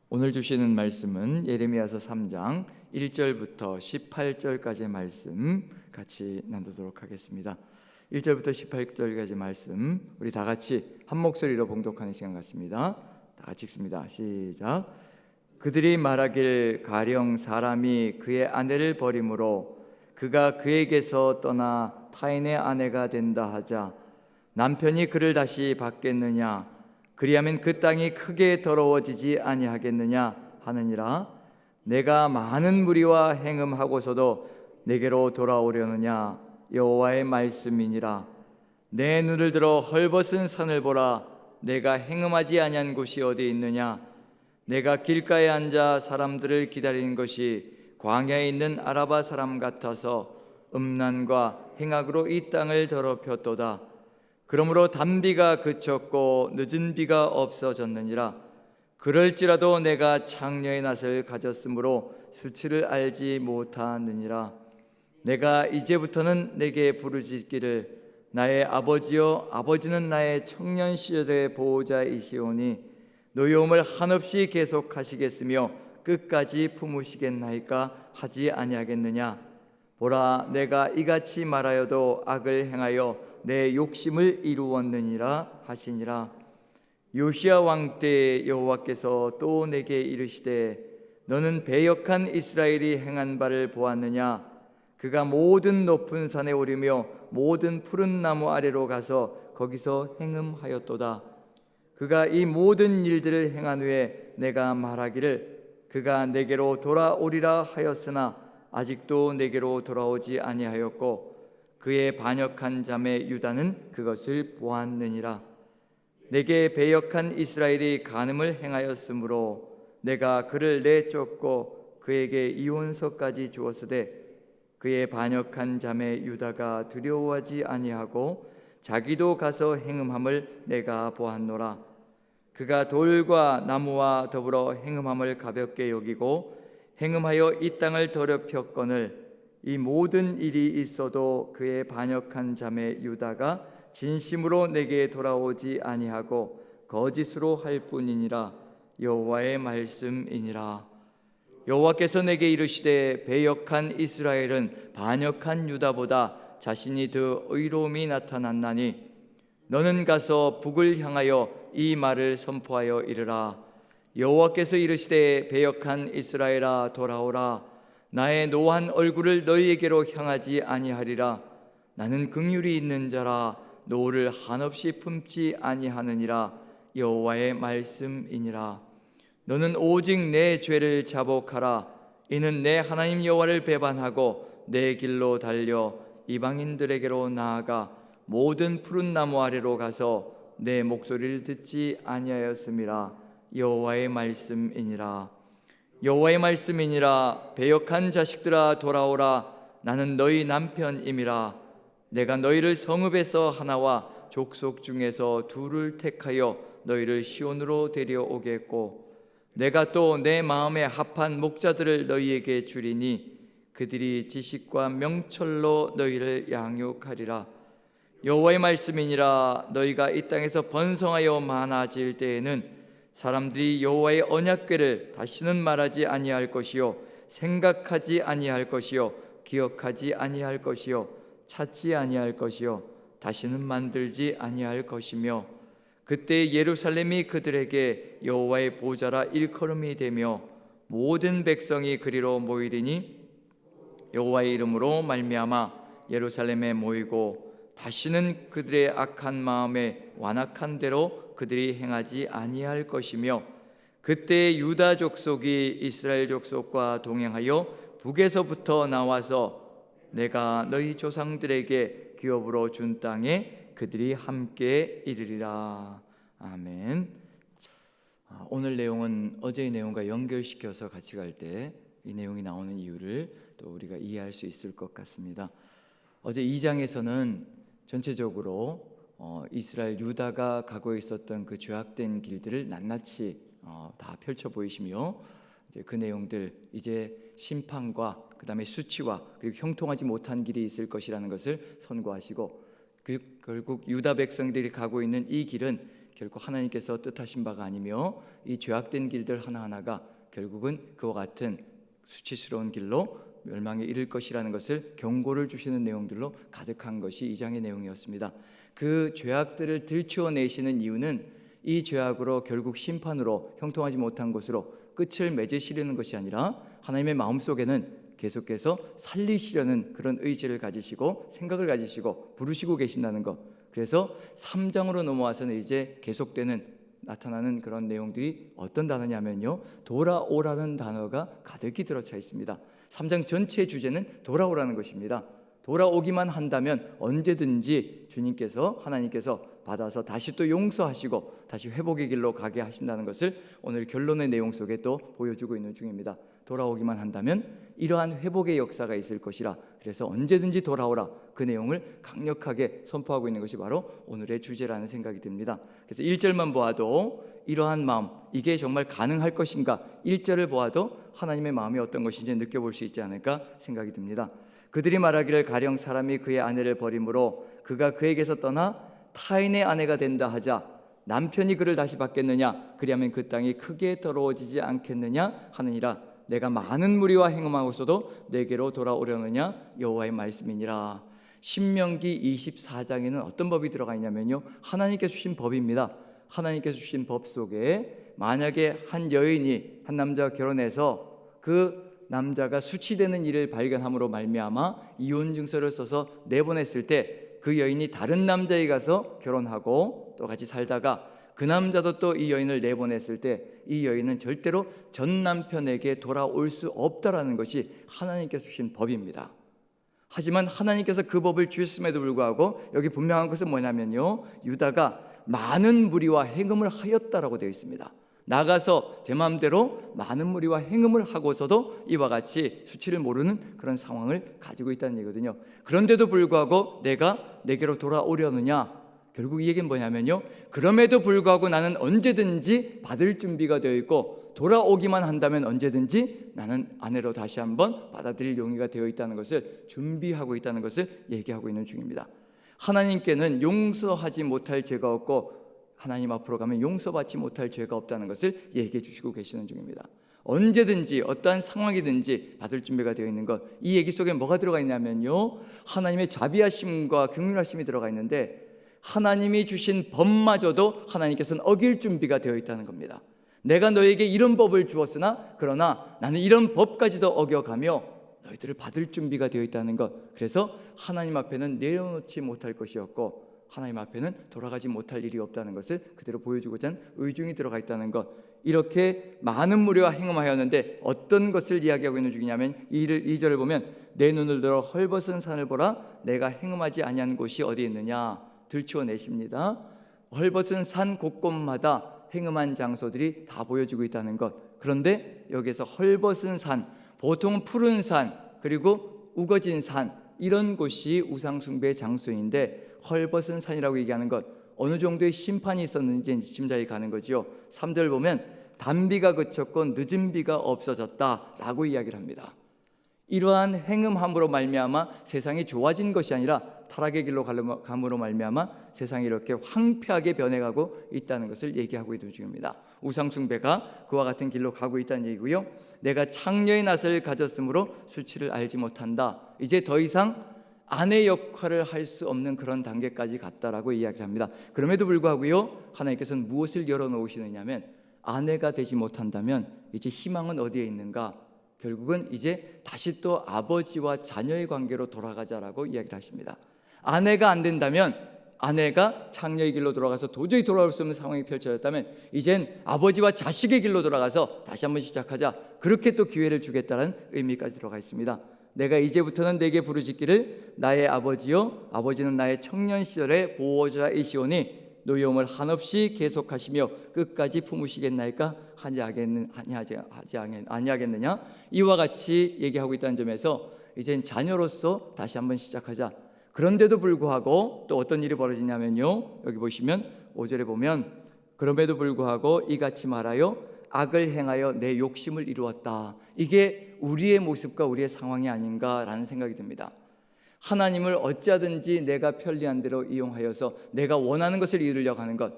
오늘 주시는 말씀은 예레미야서 3장 1절부터 18절까지의 말씀 같이 나누도록 하겠습니다. 1절부터 18절까지 말씀 우리 다 같이 한 목소리로 봉독하는 시간 같습니다. 다 같이 읽습니다. 시작. 그들이 말하길 가령 사람이 그의 아내를 버림으로 그가 그에게서 떠나 타인의 아내가 된다 하자 남편이 그를 다시 받겠느냐? 그리하면 그 땅이 크게 더러워지지 아니하겠느냐 하느니라. 내가 많은 무리와 행음하고서도 내게로 돌아오려느냐? 여호와의 말씀이니라. 내 눈을 들어 헐벗은 산을 보라. 내가 행음하지 아니한 곳이 어디 있느냐? 내가 길가에 앉아 사람들을 기다리는 것이 광야에 있는 아라바 사람 같아서 음란과 행악으로 이 땅을 더럽혔도다. 그러므로 단비가 그쳤고 늦은 비가 없어졌느니라. 그럴지라도 내가 창녀의 낯을 가졌으므로 수치를 알지 못하느니라. 내가 이제부터는 내게 부르짖기를 나의 아버지여, 아버지는 나의 청년 시절의 보호자이시오니 노여움을 한없이 계속하시겠으며 끝까지 품으시겠나이까 하지 아니하겠느냐. 보라, 내가 이같이 말하여도 악을 행하여 내 욕심을 이루었느니라 하시니라. 요시야 왕 때 여호와께서 또 내게 이르시되 너는 배역한 이스라엘이 행한 바를 보았느냐? 그가 모든 높은 산에 오르며 모든 푸른 나무 아래로 가서 거기서 행음하였도다. 그가 이 모든 일들을 행한 후에 내가 말하기를 그가 내게로 돌아오리라 하였으나 아직도 내게로 돌아오지 아니하였고 그의 반역한 자매 유다는 그것을 보았느니라. 내게 배역한 이스라엘이 간음을 행하였으므로 내가 그를 내쫓고 그에게 이혼서까지 주었으되 그의 반역한 자매 유다가 두려워하지 아니하고 자기도 가서 행음함을 내가 보았노라. 그가 돌과 나무와 더불어 행음함을 가볍게 여기고 행음하여 이 땅을 더럽혔거늘 이 모든 일이 있어도 그의 반역한 자매 유다가 진심으로 내게 돌아오지 아니하고 거짓으로 할 뿐이니라. 여호와의 말씀이니라. 여호와께서 내게 이르시되 배역한 이스라엘은 반역한 유다보다 자신이 더 의로움이 나타났나니 너는 가서 북을 향하여 이 말을 선포하여 이르라. 여호와께서 이르시되 배역한 이스라엘아 돌아오라. 나의 노한 얼굴을 너희에게로 향하지 아니하리라. 나는 긍휼이 있는 자라 노를 한없이 품지 아니하느니라. 여호와의 말씀이니라. 너는 오직 내 죄를 자복하라. 이는 내 하나님 여호와를 배반하고 내 길로 달려 이방인들에게로 나아가 모든 푸른 나무 아래로 가서 내 목소리를 듣지 아니하였음이라. 여호와의 말씀이니라. 여호와의 말씀이니라. 배역한 자식들아 돌아오라. 나는 너희 남편임이라. 내가 너희를 성읍에서 하나와 족속 중에서 둘을 택하여 너희를 시온으로 데려오겠고 내가 또 내 마음에 합한 목자들을 너희에게 주리니 그들이 지식과 명철로 너희를 양육하리라. 여호와의 말씀이니라. 너희가 이 땅에서 번성하여 많아질 때에는 사람들이 여호와의 언약궤를 다시는 말하지 아니할 것이요 생각하지 아니할 것이요 기억하지 아니할 것이요 찾지 아니할 것이요 다시는 만들지 아니할 것이며 그때 예루살렘이 그들에게 여호와의 보좌라 일컬음이 되며 모든 백성이 그리로 모이리니 여호와의 이름으로 말미암아 예루살렘에 모이고 다시는 그들의 악한 마음에 완악한 대로 그들이 행하지 아니할 것이며 그때 유다 족속이 이스라엘 족속과 동행하여 북에서부터 나와서 내가 너희 조상들에게 기업으로 준 땅에 그들이 함께 이르리라. 아멘. 오늘 내용은 어제의 내용과 연결시켜서 같이 갈 때 이 내용이 나오는 이유를 또 우리가 이해할 수 있을 것 같습니다. 어제 2장에서는 전체적으로 이스라엘 유다가 가고 있었던 그 죄악된 길들을 낱낱이 다 펼쳐 보이시며 이제 그 내용들 이제 심판과 그 다음에 수치와 그리고 형통하지 못한 길이 있을 것이라는 것을 선고하시고 결국 유다 백성들이 가고 있는 이 길은 결코 하나님께서 뜻하신 바가 아니며 이 죄악된 길들 하나하나가 결국은 그와 같은 수치스러운 길로 멸망에 이를 것이라는 것을 경고를 주시는 내용들로 가득한 것이 이 장의 내용이었습니다. 그 죄악들을 들추어내시는 이유는 이 죄악으로 결국 심판으로 형통하지 못한 것으로 끝을 맺으시려는 것이 아니라 하나님의 마음속에는 계속해서 살리시려는 그런 의지를 가지시고 생각을 가지시고 부르시고 계신다는 것. 그래서 3장으로 넘어와서는 이제 계속되는 나타나는 그런 내용들이 어떤 단어냐면요, 돌아오라는 단어가 가득히 들어차 있습니다. 3장 전체의 주제는 돌아오라는 것입니다. 돌아오기만 한다면 언제든지 주님께서, 하나님께서 받아서 다시 또 용서하시고 다시 회복의 길로 가게 하신다는 것을 오늘 결론의 내용 속에 또 보여주고 있는 중입니다. 돌아오기만 한다면 이러한 회복의 역사가 있을 것이라, 그래서 언제든지 돌아오라, 그 내용을 강력하게 선포하고 있는 것이 바로 오늘의 주제라는 생각이 듭니다. 그래서 1절만 보아도 이러한 마음, 이게 정말 가능할 것인가, 1절을 보아도 하나님의 마음이 어떤 것인지 느껴볼 수 있지 않을까 생각이 듭니다. 그들이 말하기를 가령 사람이 그의 아내를 버림으로 그가 그에게서 떠나 타인의 아내가 된다 하자 남편이 그를 다시 받겠느냐, 그리하면 그 땅이 크게 더러워지지 않겠느냐 하느니라. 내가 많은 무리와 행음하고서도 내게로 돌아오려느냐, 여호와의 말씀이니라. 신명기 24장에는 어떤 법이 들어가 있냐면요, 하나님께서 주신 법입니다. 하나님께서 주신 법 속에 만약에 한 여인이 한 남자와 결혼해서 그 남자가 수치되는 일을 발견함으로 말미암아 이혼 증서를 써서 내보냈을 때 그 여인이 다른 남자에 가서 결혼하고 또 같이 살다가 그 남자도 또 이 여인을 내보냈을 때 이 여인은 절대로 전 남편에게 돌아올 수 없다라는 것이 하나님께서 주신 법입니다. 하지만 하나님께서 그 법을 주셨음에도 불구하고 여기 분명한 것은 뭐냐면요, 유다가 많은 무리와 행음을 하였다라고 되어 있습니다. 나가서 제 마음대로 많은 무리와 행음을 하고서도 이와 같이 수치를 모르는 그런 상황을 가지고 있다는 얘기거든요. 그런데도 불구하고 내가 내게로 돌아오려느냐, 결국 이 얘기는 뭐냐면요, 그럼에도 불구하고 나는 언제든지 받을 준비가 되어 있고 돌아오기만 한다면 언제든지 나는 아내로 다시 한번 받아들일 용의가 되어 있다는 것을 준비하고 있다는 것을 얘기하고 있는 중입니다. 하나님께는 용서하지 못할 죄가 없고 하나님 앞으로 가면 용서받지 못할 죄가 없다는 것을 얘기해 주시고 계시는 중입니다. 언제든지 어떠한 상황이든지 받을 준비가 되어 있는 것, 이 얘기 속에 뭐가 들어가 있냐면요, 하나님의 자비하심과 긍휼하심이 들어가 있는데 하나님이 주신 법마저도 하나님께서는 어길 준비가 되어 있다는 겁니다. 내가 너에게 이런 법을 주었으나 그러나 나는 이런 법까지도 어겨가며 너희들을 받을 준비가 되어 있다는 것. 그래서 하나님 앞에는 내려놓지 못할 것이 없고 하나님 앞에는 돌아가지 못할 일이 없다는 것을 그대로 보여주고자 하는 의중이 들어가 있다는 것. 이렇게 많은 무리와 행음하였는데 어떤 것을 이야기하고 있는 중이냐면 2절을 보면 내 눈을 들어 헐벗은 산을 보라, 내가 행음하지 아니한 곳이 어디 있느냐, 들추어내십니다. 헐벗은 산 곳곳마다 행음한 장소들이 다 보여지고 있다는 것. 그런데 여기서 헐벗은 산, 보통 푸른 산 그리고 우거진 산, 이런 곳이 우상숭배의 장소인데 헐벗은 산이라고 얘기하는 것, 어느 정도의 심판이 있었는지 짐작이 가는 거죠. 3절 보면 단비가 그쳤고 늦은 비가 없어졌다라고 이야기를 합니다. 이러한 행음함으로 말미암아 세상이 좋아진 것이 아니라 타락의 길로 감으로 말미암아 세상이 이렇게 황폐하게 변해가고 있다는 것을 얘기하고 있는 중입니다. 우상숭배가 그와 같은 길로 가고 있다는 얘기고요. 내가 창녀의 낯을 가졌으므로 수치를 알지 못한다. 이제 더 이상 아내 역할을 할 수 없는 그런 단계까지 갔다라고 이야기를 합니다. 그럼에도 불구하고요, 하나님께서는 무엇을 열어놓으시느냐면 아내가 되지 못한다면 이제 희망은 어디에 있는가? 결국은 이제 다시 또 아버지와 자녀의 관계로 돌아가자라고 이야기를 하십니다. 아내가 안 된다면, 아내가 창녀의 길로 돌아가서 도저히 돌아올 수 없는 상황이 펼쳐졌다면 이젠 아버지와 자식의 길로 돌아가서 다시 한번 시작하자, 그렇게 또 기회를 주겠다는 의미까지 들어가 있습니다. 내가 이제부터는 내게 부르짖기를 나의 아버지요, 아버지는 나의 청년 시절의 보호자이시오니 노여움을 한없이 계속하시며 끝까지 품으시겠나이까? 아니하겠느냐? 이와 같이 얘기하고 있다는 점에서 이젠 자녀로서 다시 한번 시작하자. 그런데도 불구하고 또 어떤 일이 벌어지냐면요, 여기 보시면 5절에 보면 그럼에도 불구하고 이같이 말하여 악을 행하여 내 욕심을 이루었다. 이게 우리의 모습과 우리의 상황이 아닌가라는 생각이 듭니다. 하나님을 어찌하든지 내가 편리한 대로 이용하여서 내가 원하는 것을 이루려고 하는 것,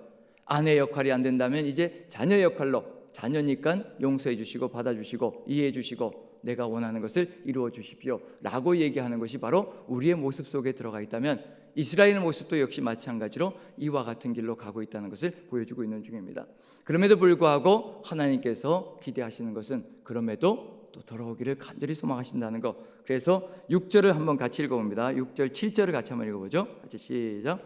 아내 역할이 안 된다면 이제 자녀 역할로, 자녀니까 용서해 주시고 받아주시고 이해해 주시고 내가 원하는 것을 이루어 주십시오 라고 얘기하는 것이 바로 우리의 모습 속에 들어가 있다면, 이스라엘 모습도 역시 마찬가지로 이와 같은 길로 가고 있다는 것을 보여주고 있는 중입니다. 그럼에도 불구하고 하나님께서 기대하시는 것은 그럼에도 또 돌아오기를 간절히 소망하신다는 것. 그래서 6절을 한번 같이 읽어봅니다. 6절 7절을 같이 한번 읽어보죠. 같이 시작.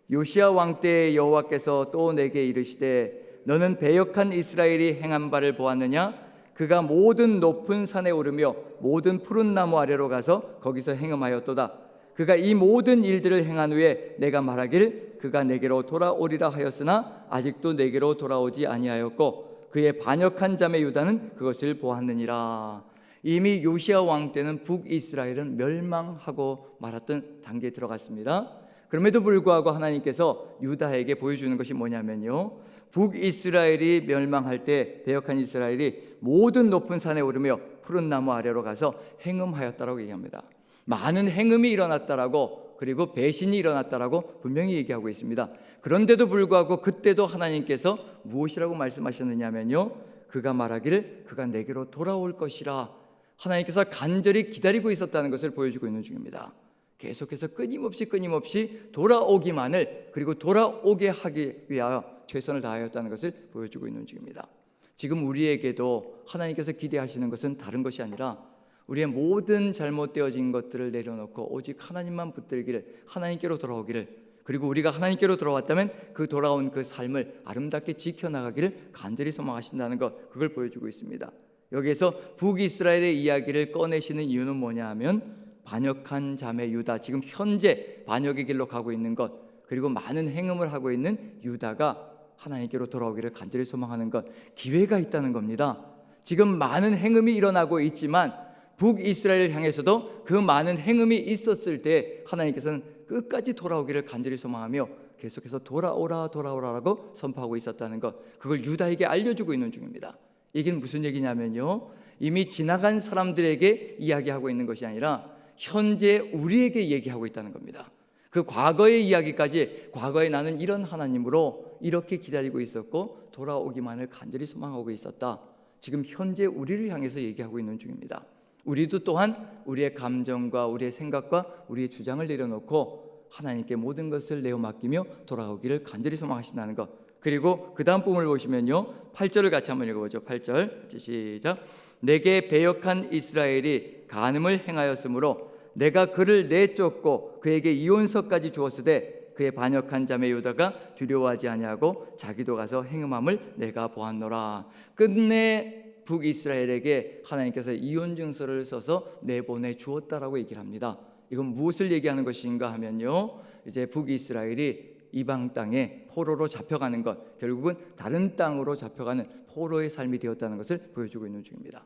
요시야 왕 때 여호와께서 또 내게 이르시되 너는 배역한 이스라엘이 행한 바를 보았느냐? 그가 모든 높은 산에 오르며 모든 푸른 나무 아래로 가서 거기서 행음하였도다. 그가 이 모든 일들을 행한 후에 내가 말하길 그가 내게로 돌아오리라 하였으나 아직도 내게로 돌아오지 아니하였고 그의 반역한 자매 유다는 그것을 보았느니라. 이미 요시야 왕 때는 북이스라엘은 멸망하고 말았던 단계에 들어갔습니다. 그럼에도 불구하고 하나님께서 유다에게 보여주는 것이 뭐냐면요, 북이스라엘이 멸망할 때 배역한 이스라엘이 모든 높은 산에 오르며 푸른 나무 아래로 가서 행음하였다라고 얘기합니다. 많은 행음이 일어났다라고, 그리고 배신이 일어났다라고 분명히 얘기하고 있습니다. 그런데도 불구하고 그때도 하나님께서 무엇이라고 말씀하셨느냐면요, 그가 말하기를 그가 내게로 돌아올 것이라. 하나님께서 간절히 기다리고 있었다는 것을 보여주고 있는 중입니다. 계속해서 끊임없이 돌아오기만을, 그리고 돌아오게 하기 위하여 최선을 다하였다는 것을 보여주고 있는 중입니다. 지금 우리에게도 하나님께서 기대하시는 것은 다른 것이 아니라 우리의 모든 잘못되어진 것들을 내려놓고 오직 하나님만 붙들기를, 하나님께로 돌아오기를, 그리고 우리가 하나님께로 돌아왔다면 그 돌아온 그 삶을 아름답게 지켜나가기를 간절히 소망하신다는 것, 그걸 보여주고 있습니다. 여기에서 북이스라엘의 이야기를 꺼내시는 이유는 뭐냐 하면 반역한 자매 유다, 지금 현재 반역의 길로 가고 있는 것, 그리고 많은 행음을 하고 있는 유다가 하나님께로 돌아오기를 간절히 소망하는 것, 기회가 있다는 겁니다. 지금 많은 행음이 일어나고 있지만 북이스라엘을 향해서도 그 많은 행음이 있었을 때 하나님께서는 끝까지 돌아오기를 간절히 소망하며 계속해서 돌아오라라고 선포하고 있었다는 것, 그걸 유다에게 알려주고 있는 중입니다. 이게 무슨 얘기냐면요, 이미 지나간 사람들에게 이야기하고 있는 것이 아니라 현재 우리에게 얘기하고 있다는 겁니다. 그 과거의 이야기까지, 과거에 나는 이런 하나님으로 이렇게 기다리고 있었고 돌아오기만을 간절히 소망하고 있었다. 지금 현재 우리를 향해서 얘기하고 있는 중입니다. 우리도 또한 우리의 감정과 우리의 생각과 우리의 주장을 내려놓고 하나님께 모든 것을 내어 맡기며 돌아오기를 간절히 소망하신다는 것. 그리고 그 다음 부분을 보시면요, 8절을 같이 한번 읽어보죠. 8절 시작. 내게 배역한 이스라엘이 간음을 행하였으므로 내가 그를 내쫓고 그에게 이혼서까지 주었으되 그의 반역한 자매 유다가 두려워하지 아니하고 자기도 가서 행음함을 내가 보았노라. 끝내 북이스라엘에게 하나님께서 이혼 증서를 써서 내보내 주었다라고 얘기를 합니다. 이건 무엇을 얘기하는 것인가 하면요, 이제 북이스라엘이 이방 땅에 포로로 잡혀가는 것, 결국은 다른 땅으로 잡혀가는 포로의 삶이 되었다는 것을 보여주고 있는 중입니다.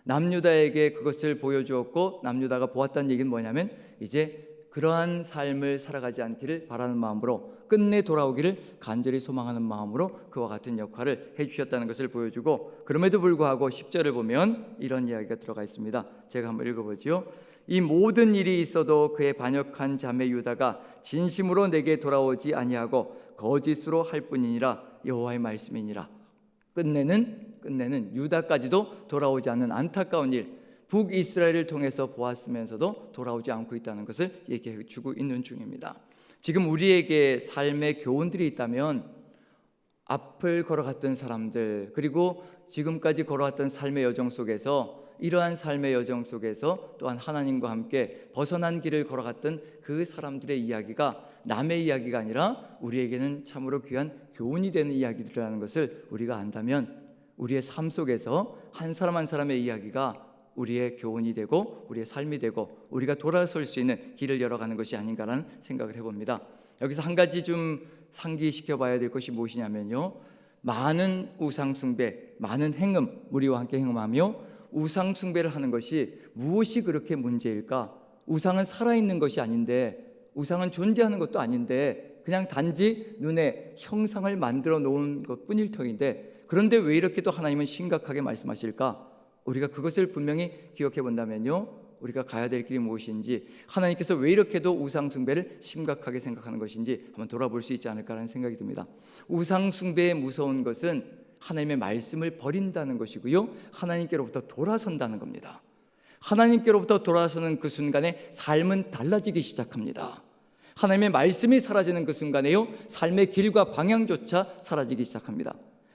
남유다에게 그것을 보여주었고 남유다가 보았다는 얘기는 뭐냐면 이제 그러한 삶을 살아가지 않기를 바라는 마음으로, 끝내 돌아오기를 간절히 소망하는 마음으로 그와 같은 역할을 해주셨다는 것을 보여주고, 그럼에도 불구하고 10절을 보면 이런 이야기가 들어가 있습니다. 제가 한번 읽어보지요. 이 모든 일이 있어도 그의 반역한 자매 유다가 진심으로 내게 돌아오지 아니하고 거짓으로 할 뿐이니라. 여호와의 말씀이니라. 끝내는 유다까지도 돌아오지 않는 안타까운 일, 북이스라엘을 통해서 보았으면서도 돌아오지 않고 있다는 것을 얘기해 주고 있는 중입니다. 지금 우리에게 삶의 교훈들이 있다면 앞을 걸어갔던 사람들, 그리고 지금까지 걸어왔던 삶의 여정 속에서, 이러한 삶의 여정 속에서 또한 하나님과 함께 벗어난 길을 걸어갔던 그 사람들의 이야기가 남의 이야기가 아니라 우리에게는 참으로 귀한 교훈이 되는 이야기들이라는 것을 우리가 안다면 우리의 삶 속에서 한 사람 한 사람의 이야기가 우리의 교훈이 되고 우리의 삶이 되고 우리가 돌아설 수 있는 길을 열어가는 것이 아닌가라는 생각을 해봅니다. 여기서 한 가지 좀 상기시켜 봐야 될 것이 무엇이냐면요, 많은 우상 숭배, 많은 행음, 무리와 함께 행음하며 우상 숭배를 하는 것이 무엇이 그렇게 문제일까? 우상은 살아있는 것이 아닌데, 우상은 존재하는 것도 아닌데 그냥 단지 눈에 형상을 만들어 놓은 것뿐일 터인데, 그런데 왜 이렇게 또 하나님은 심각하게 말씀하실까? 우리가 그것을 분명히 기억해 본다면요, 우리가 가야 될 길이 무엇인지, 하나님께서 왜 이렇게도 우상 숭배를 심각하게 생각하는 것인지 한번 돌아볼 수 있지 않을까라는 생각이 듭니다. 우상 숭배의 무서운 것은 하나님의 말씀을 버린다는 것이고요, 하나님께로부터 돌아선다는 겁니다. 하나님께로부터 돌아서는 그 순간에 삶은 달라지기 시작합니다. 하나님의 말씀이 사라지는 그 순간에요, 삶의 길과 방향조차 사라지기 시작합니다.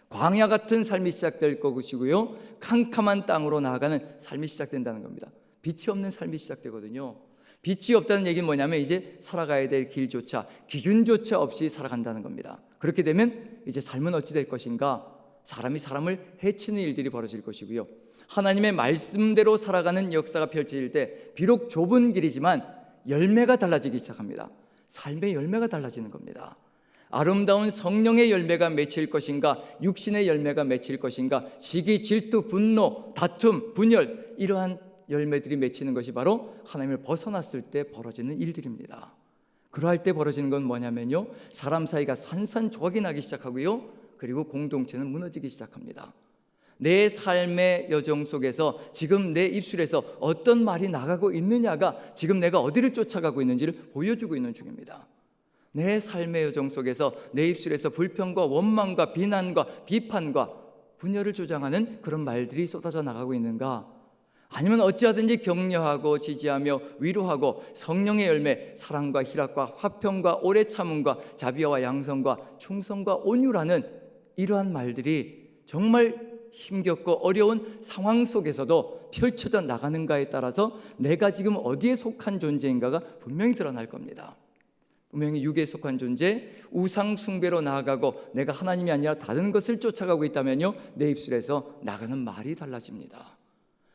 광야 같은 삶이 시작될 것이고요, 캄캄한 땅으로 나아가는 삶이 시작된다는 겁니다. 빛이 없는 삶이 시작되거든요. 빛이 없다는 얘기는 뭐냐면 이제 살아가야 될 길조차, 기준조차 없이 살아간다는 겁니다. 그렇게 되면 이제 삶은 어찌 될 것인가? 사람이 사람을 해치는 일들이 벌어질 것이고요, 하나님의 말씀대로 살아가는 역사가 펼쳐질 때 비록 좁은 길이지만 열매가 달라지기 시작합니다. 삶의 열매가 달라지는 겁니다. 아름다운 성령의 열매가 맺힐 것인가, 육신의 열매가 맺힐 것인가, 시기, 질투, 분노, 다툼, 분열, 이러한 열매들이 맺히는 것이 바로 하나님을 벗어났을 때 벌어지는 일들입니다. 그러할 때 벌어지는 건 뭐냐면요, 사람 사이가 산산조각이 나기 시작하고요, 그리고 공동체는 무너지기 시작합니다. 내 삶의 여정 속에서 지금 내 입술에서 어떤 말이 나가고 있느냐가 지금 내가 어디를 쫓아가고 있는지를 보여주고 있는 중입니다. 내 삶의 여정 속에서 내 입술에서 불평과 원망과 비난과 비판과 분열을 조장하는 그런 말들이 쏟아져 나가고 있는가? 아니면 어찌하든지 격려하고 지지하며 위로하고 성령의 열매, 사랑과 희락과 화평과 오래 참음과 자비와 양성과 충성과 온유라는 이러한 말들이 정말 힘겹고 어려운 상황 속에서도 펼쳐져 나가는가에 따라서 내가 지금 어디에 속한 존재인가가 분명히 드러날 겁니다. 분명히 육에 속한 존재, 우상 숭배로 나아가고 내가 하나님이 아니라 다른 것을 쫓아가고 있다면요, 내 입술에서 나가는 말이 달라집니다.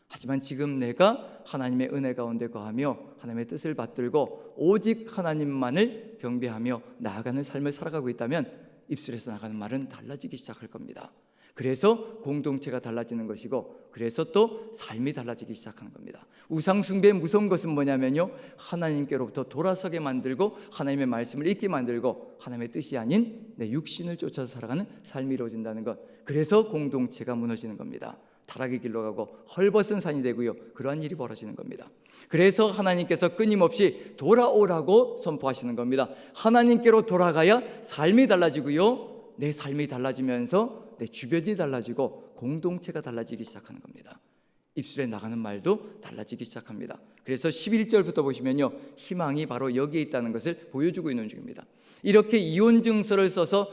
하지만 지금 내가 하나님의 은혜 가운데 거하며 하나님의 뜻을 받들고 오직 하나님만을 경배하며 나아가는 삶을 살아가고 있다면 입술에서 나가는 말은 달라지기 시작할 겁니다. 그래서 공동체가 달라지는 것이고, 그래서 또 삶이 달라지기 시작하는 겁니다. 우상 숭배의 무서운 것은 뭐냐면요, 하나님께로부터 돌아서게 만들고 하나님의 말씀을 잊게 만들고 하나님의 뜻이 아닌 내 육신을 쫓아서 살아가는 삶이 이루어진다는 것, 그래서 공동체가 무너지는 겁니다. 타락의 길로 가고 헐벗은 산이 되고요, 그러한 일이 벌어지는 겁니다. 그래서 하나님께서 끊임없이 돌아오라고 선포하시는 겁니다. 하나님께로 돌아가야 삶이 달라지고요, 내 삶이 달라지면서 내 주변이 달라지고 공동체가 달라지기 시작하는 겁니다. 입술에 나가는 말도 달라지기 시작합니다. 그래서 11절부터 보시면요, 희망이 바로 여기에 있다는 것을 보여주고 있는 중입니다. 이렇게 이혼 증서를 써서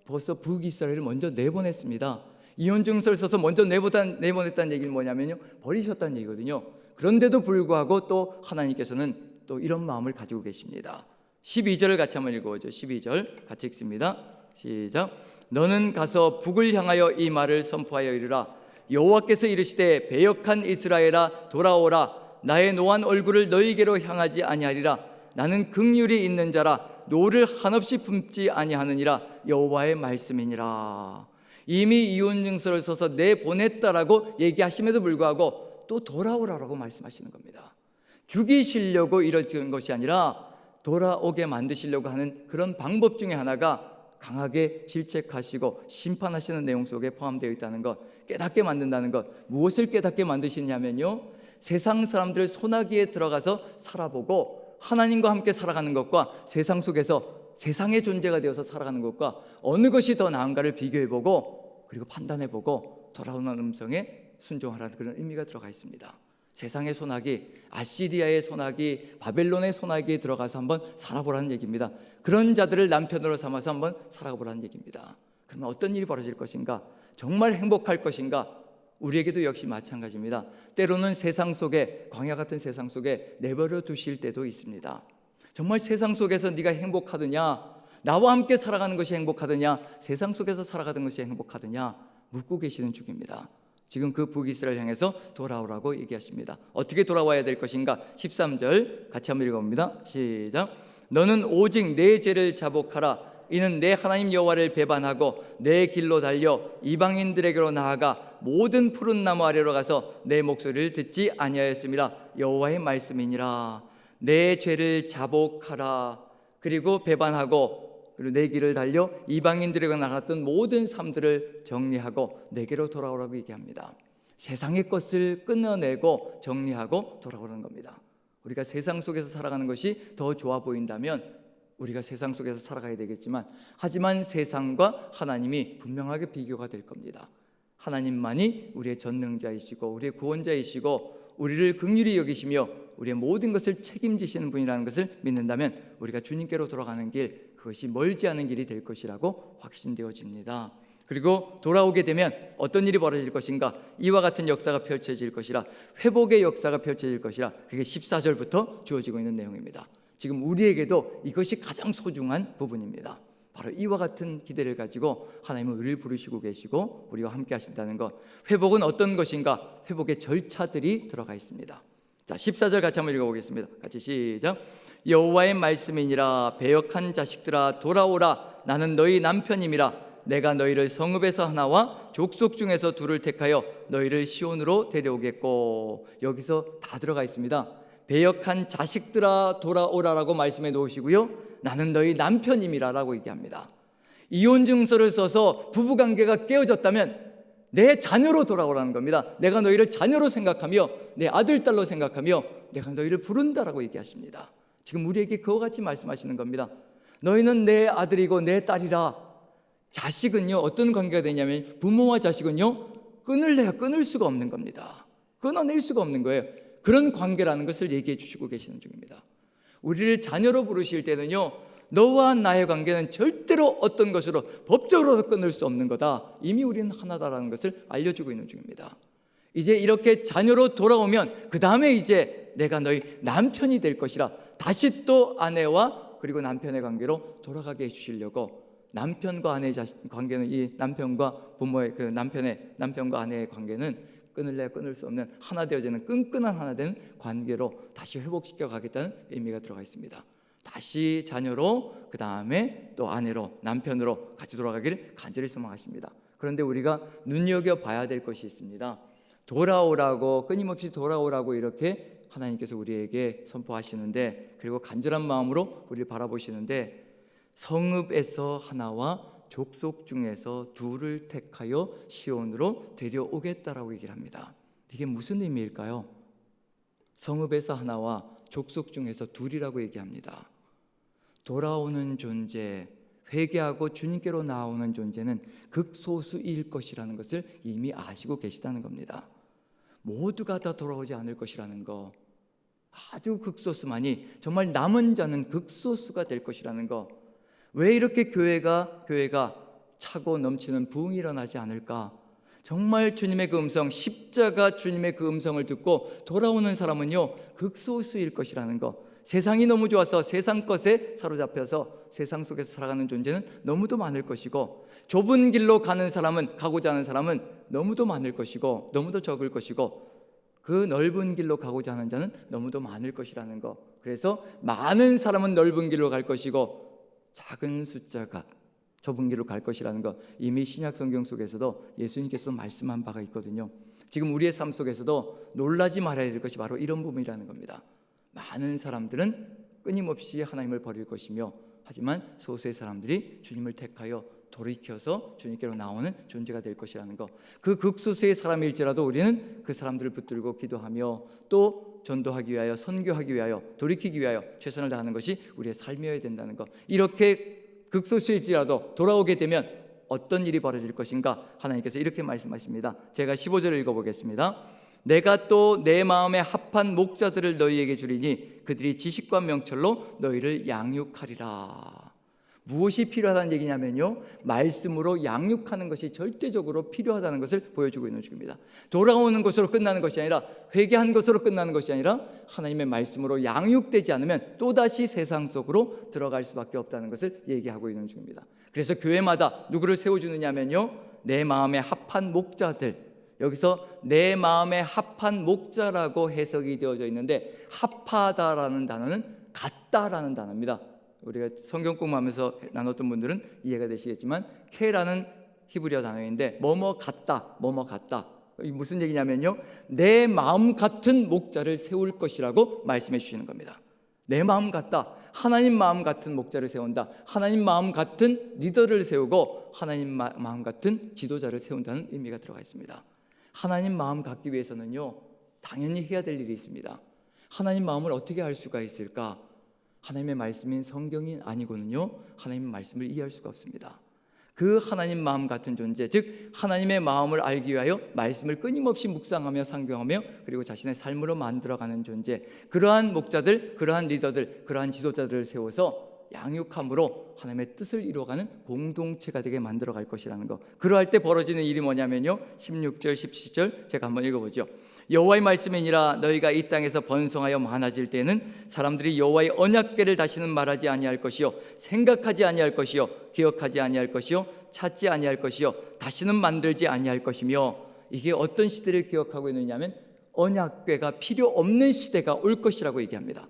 벌써 북이스라엘을 먼저 내보냈습니다. 이혼 증서를 써서 먼저 내보냈다는 얘기는 뭐냐면요, 버리셨다는 얘기거든요. 그런데도 불구하고 또 하나님께서는 또 이런 마음을 가지고 계십니다. 12절을 같이 한번 읽어보죠. 12절 같이 읽습니다. 시작. 너는 가서 북을 향하여 이 말을 선포하여 이르라. 여호와께서 이르시되 배역한 이스라엘아 돌아오라. 나의 노한 얼굴을 너희에게로 향하지 아니하리라. 나는 긍휼이 있는 자라 노를 한없이 품지 아니하느니라. 여호와의 말씀이니라. 이미 이혼 증서를 써서 내보냈다라고 얘기하심에도 불구하고 또 돌아오라라고 말씀하시는 겁니다. 죽이시려고 이런 것이 아니라 돌아오게 만드시려고 하는 그런 방법 중에 하나가 강하게 질책하시고 심판하시는 내용 속에 포함되어 있다는 것, 깨닫게 만든다는 것. 무엇을 깨닫게 만드시냐면요, 세상 사람들 소나기에 들어가서 살아보고 하나님과 함께 살아가는 것과 세상 속에서 세상의 존재가 되어서 살아가는 것과 어느 것이 더 나은가를 비교해보고 그리고 판단해보고 돌아오는 음성에 순종하라는 그런 의미가 들어가 있습니다. 세상의 소나기, 아시리아의 소나기, 바벨론의 소나기에 들어가서 한번 살아보라는 얘기입니다. 그런 자들을 남편으로 삼아서 한번 살아보라는 얘기입니다. 그러면 어떤 일이 벌어질 것인가? 정말 행복할 것인가? 우리에게도 역시 마찬가지입니다. 때로는 세상 속에, 광야 같은 세상 속에 내버려 두실 때도 있습니다. 정말 세상 속에서 네가 행복하느냐, 나와 함께 살아가는 것이 행복하느냐, 세상 속에서 살아가는 것이 행복하느냐 묻고 계시는 중입니다. 지금 그 북이스라엘 향해서 돌아오라고 얘기하십니다. 어떻게 돌아와야 될 것인가? 13절 같이 한번 읽어봅니다. 시작. 너는 오직 내 죄를 자복하라. 이는 내 하나님 여호와를 배반하고 내 길로 달려 이방인들에게로 나아가 모든 푸른 나무 아래로 가서 내 목소리를 듣지 아니하였음이라. 여호와의 말씀이니라. 내 죄를 자복하라. 그리고 배반하고 그리고 내 길을 달려 이방인들에게 나갔던 모든 삶들을 정리하고 내게로 돌아오라고 얘기합니다. 세상의 것을 끊어내고 정리하고 돌아오는 겁니다. 우리가 세상 속에서 살아가는 것이 더 좋아 보인다면 우리가 세상 속에서 살아가야 되겠지만, 하지만 세상과 하나님이 분명하게 비교가 될 겁니다. 하나님만이 우리의 전능자이시고 우리의 구원자이시고 우리를 긍휼히 여기시며 우리의 모든 것을 책임지시는 분이라는 것을 믿는다면 우리가 주님께로 돌아가는 길, 그것이 멀지 않은 길이 될 것이라고 확신되어집니다. 그리고 돌아오게 되면 어떤 일이 벌어질 것인가? 이와 같은 역사가 펼쳐질 것이라, 회복의 역사가 펼쳐질 것이라. 그게 14절부터 주어지고 있는 내용입니다. 지금 우리에게도 이것이 가장 소중한 부분입니다. 바로 이와 같은 기대를 가지고 하나님은 우리를 부르시고 계시고 우리와 함께 하신다는 것. 회복은 어떤 것인가? 회복의 절차들이 들어가 있습니다. 자, 14절 같이 한번 읽어보겠습니다. 같이 시작. 여호와의 말씀이니라. 배역한 자식들아 돌아오라. 나는 너희 남편임이라. 내가 너희를 성읍에서 하나와 족속 중에서 둘을 택하여 너희를 시온으로 데려오겠고. 여기서 다 들어가 있습니다. 배역한 자식들아 돌아오라라고 말씀해 놓으시고요, 나는 너희 남편임이라라고 얘기합니다. 이혼 증서를 써서 부부관계가 깨어졌다면 내 자녀로 돌아오라는 겁니다. 내가 너희를 자녀로 생각하며 내 아들, 딸로 생각하며 내가 너희를 부른다라고 얘기하십니다. 지금 우리에게 그와 같이 말씀하시는 겁니다. 너희는 내 아들이고 내 딸이라. 자식은요, 어떤 관계가 되냐면 부모와 자식은요, 끊을래야 끊을 수가 없는 겁니다. 끊어낼 수가 없는 거예요. 그런 관계라는 것을 얘기해 주시고 계시는 중입니다. 우리를 자녀로 부르실 때는요, 너와 나의 관계는 절대로 어떤 것으로 법적으로도 끊을 수 없는 거다. 이미 우리는 하나다라는 것을 알려주고 있는 중입니다. 이제 이렇게 자녀로 돌아오면 그 다음에 이제 내가 너희 남편이 될 것이라. 다시 또 아내와 그리고 남편의 관계로 돌아가게 해주시려고. 남편과 아내의 관계는, 이 남편과 부모의 그 남편과 아내의 관계는 끊을래 끊을 수 없는 하나 되어지는 끈끈한 하나 되는 관계로 다시 회복시켜 가겠다는 의미가 들어가 있습니다. 다시 자녀로, 그 다음에 또 아내로, 남편으로 같이 돌아가기를 간절히 소망하십니다. 그런데 우리가 눈여겨봐야 될 것이 있습니다. 돌아오라고, 끊임없이 돌아오라고 이렇게 하나님께서 우리에게 선포하시는데, 그리고 간절한 마음으로 우리를 바라보시는데, 성읍에서 하나와 족속 중에서 둘을 택하여 시온으로 데려오겠다라고 얘기를 합니다. 이게 무슨 의미일까요? 성읍에서 하나와 족속 중에서 둘이라고 얘기합니다. 돌아오는 존재, 회개하고 주님께로 나오는 존재는 극소수일 것이라는 것을 이미 아시고 계시다는 겁니다. 모두가 다 돌아오지 않을 것이라는 거, 아주 극소수만이, 정말 남은 자는 극소수가 될 것이라는 거. 왜 이렇게 교회가 차고 넘치는 부흥이 일어나지 않을까? 정말 주님의 그 음성, 십자가 주님의 그 음성을 듣고 돌아오는 사람은요, 극소수일 것이라는 거. 세상이 너무 좋아서 세상 것에 사로잡혀서 세상 속에서 살아가는 존재는 너무도 많을 것이고, 좁은 길로 가고자 하는 사람은 너무도 많을 것이고, 너무도 적을 것이고, 그 넓은 길로 가고자 하는 자는 너무도 많을 것이라는 거. 그래서 많은 사람은 넓은 길로 갈 것이고 작은 숫자가 좁은 길로 갈 것이라는 것, 이미 신약 성경 속에서도 예수님께서 말씀한 바가 있거든요. 지금 우리의 삶 속에서도 놀라지 말아야 될 것이 바로 이런 부분이라는 겁니다. 많은 사람들은 끊임없이 하나님을 버릴 것이며, 하지만 소수의 사람들이 주님을 택하여 돌이켜서 주님께로 나오는 존재가 될 것이라는 것. 그 극소수의 사람일지라도 우리는 그 사람들을 붙들고 기도하며 또 전도하기 위하여, 선교하기 위하여, 돌이키기 위하여 최선을 다하는 것이 우리의 삶이어야 된다는 것. 이렇게 극소수일지라도 돌아오게 되면 어떤 일이 벌어질 것인가? 하나님께서 이렇게 말씀하십니다. 제가 15절을 읽어보겠습니다. 내가 또 내 마음에 합한 목자들을 너희에게 주리니 그들이 지식과 명철로 너희를 양육하리라. 무엇이 필요하다는 얘기냐면요, 말씀으로 양육하는 것이 절대적으로 필요하다는 것을 보여주고 있는 중입니다. 돌아오는 것으로 끝나는 것이 아니라, 회개한 것으로 끝나는 것이 아니라 하나님의 말씀으로 양육되지 않으면 또다시 세상 속으로 들어갈 수밖에 없다는 것을 얘기하고 있는 중입니다. 그래서 교회마다 누구를 세워주느냐면요, 내 마음에 합한 목자들. 여기서 내 마음에 합한 목자라고 해석이 되어져 있는데, 합하다라는 단어는 같다라는 단어입니다. 우리가 성경 공부하면서 나눴던 분들은 이해가 되시겠지만, 케라는 히브리어 단어인데 뭐뭐 같다, 뭐뭐 같다. 이게 무슨 얘기냐면요, 내 마음 같은 목자를 세울 것이라고 말씀해 주시는 겁니다. 내 마음 같다, 하나님 마음 같은 목자를 세운다. 하나님 마음 같은 리더를 세우고 하나님 마음 같은 지도자를 세운다는 의미가 들어가 있습니다. 하나님 마음 갖기 위해서는요, 당연히 해야 될 일이 있습니다. 하나님 마음을 어떻게 알 수가 있을까? 하나님의 말씀인 성경이 아니고는요, 하나님의 말씀을 이해할 수가 없습니다. 그 하나님 마음 같은 존재, 즉 하나님의 마음을 알기 위하여 말씀을 끊임없이 묵상하며 상경하며 그리고 자신의 삶으로 만들어가는 존재, 그러한 목자들, 그러한 리더들, 그러한 지도자들을 세워서 양육함으로 하나님의 뜻을 이루어가는 공동체가 되게 만들어갈 것이라는 것. 그러할 때 벌어지는 일이 뭐냐면요, 16절 17절 제가 한번 읽어보죠. 여호와의 말씀이니라 너희가 이 땅에서 번성하여 많아질 때는 사람들이 여호와의 언약궤를 다시는 말하지 아니할 것이요 생각하지 아니할 것이요 기억하지 아니할 것이요 찾지 아니할 것이요 다시는 만들지 아니할 것이며, 이게 어떤 시대를 기억하고 있느냐면 언약궤가 필요 없는 시대가 올 것이라고 얘기합니다.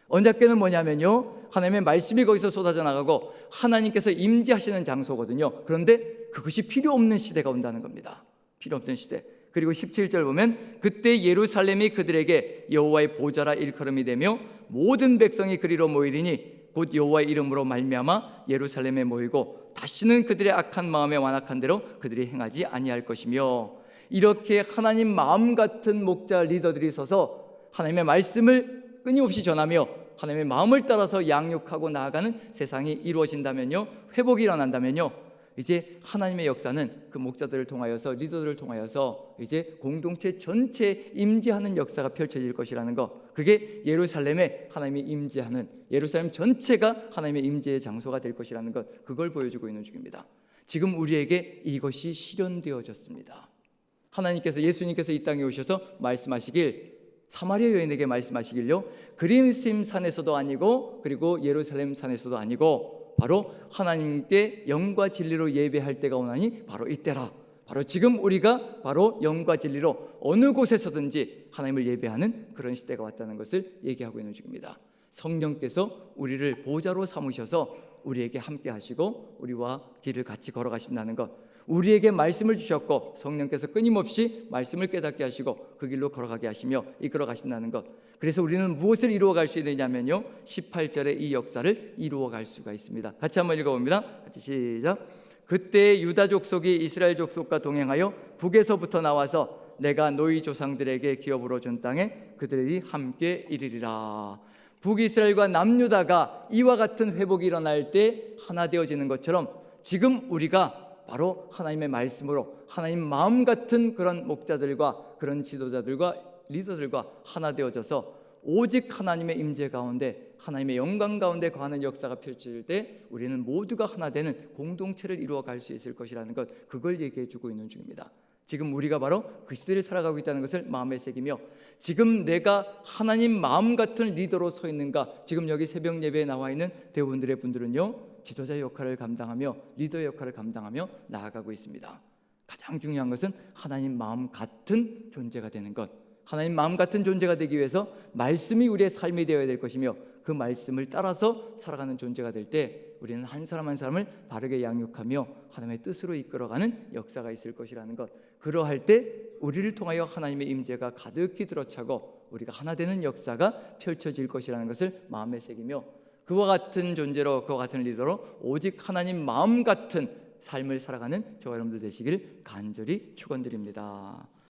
언약궤는 뭐냐면요, 하나님의 말씀이 거기서 쏟아져 나가고 하나님께서 임재하시는 장소거든요. 그런데 그것이 필요 없는 시대가 온다는 겁니다. 필요 없는 시대. 그리고 17절 보면 그때 예루살렘이 그들에게 여호와의 보좌라 일컬음이 되며 모든 백성이 그리로 모이리니 곧 여호와의 이름으로 말미암아 예루살렘에 모이고 다시는 그들의 악한 마음에 완악한 대로 그들이 행하지 아니할 것이며, 이렇게 하나님 마음 같은 목자 리더들이 서서 하나님의 말씀을 끊임없이 전하며 하나님의 마음을 따라서 양육하고 나아가는 세상이 이루어진다면요, 회복이 일어난다면요, 이제 하나님의 역사는 그 목자들을 통하여서, 리더들을 통하여서 이제 공동체 전체에 임재하는 역사가 펼쳐질 것이라는 것. 그게 예루살렘에 하나님이 임재하는, 예루살렘 전체가 하나님의 임재의 장소가 될 것이라는 것, 그걸 보여주고 있는 중입니다. 지금 우리에게 이것이 실현되어졌습니다. 하나님께서, 예수님께서 이 땅에 오셔서 말씀하시길, 사마리아 여인에게 말씀하시길요, 그리심 산에서도 아니고 그리고 예루살렘 산에서도 아니고 바로 하나님께 영과 진리로 예배할 때가 오나니 바로 이때라. 바로 지금 우리가 바로 영과 진리로 어느 곳에서든지 하나님을 예배하는 그런 시대가 왔다는 것을 얘기하고 있는 중입니다. 성령께서 우리를 보좌로 삼으셔서 우리에게 함께 하시고 우리와 길을 같이 걸어가신다는 것, 우리에게 말씀을 주셨고 성령께서 끊임없이 말씀을 깨닫게 하시고 그 길로 걸어가게 하시며 이끌어 가신다는 것. 그래서 우리는 무엇을 이루어갈 수 있느냐면요, 18절에 이 역사를 이루어갈 수가 있습니다. 같이 한번 읽어봅니다. 같이 시작. 그때 유다 족속이 이스라엘 족속과 동행하여 북에서부터 나와서 내가 너희 조상들에게 기업으로 준 땅에 그들이 함께 이르리라. 북이스라엘과 남유다가 이와 같은 회복이 일어날 때 하나 되어지는 것처럼 지금 우리가 바로 하나님의 말씀으로 하나님 마음 같은 그런 목자들과 그런 지도자들과 리더들과 하나 되어져서 오직 하나님의 임재 가운데 하나님의 영광 가운데 거하는 역사가 펼쳐질 때 우리는 모두가 하나 되는 공동체를 이루어갈 수 있을 것이라는 것, 그걸 얘기해 주고 있는 중입니다. 지금 우리가 바로 그 시대를 살아가고 있다는 것을 마음에 새기며, 지금 내가 하나님 마음 같은 리더로 서 있는가. 지금 여기 새벽 예배에 나와 있는 대부분들의 분들은요, 지도자 역할을 감당하며 리더 역할을 감당하며 나아가고 있습니다. 가장 중요한 것은 하나님 마음 같은 존재가 되는 것. 하나님 마음 같은 존재가 되기 위해서 말씀이 우리의 삶이 되어야 될 것이며 그 말씀을 따라서 살아가는 존재가 될 때 우리는 한 사람 한 사람을 바르게 양육하며 하나님의 뜻으로 이끌어가는 역사가 있을 것이라는 것. 그러할 때 우리를 통하여 하나님의 임재가 가득히 들어차고 우리가 하나 되는 역사가 펼쳐질 것이라는 것을 마음에 새기며, 그와 같은 존재로, 그와 같은 리더로 오직 하나님 마음 같은 삶을 살아가는 저와 여러분들 되시길 간절히 축원드립니다.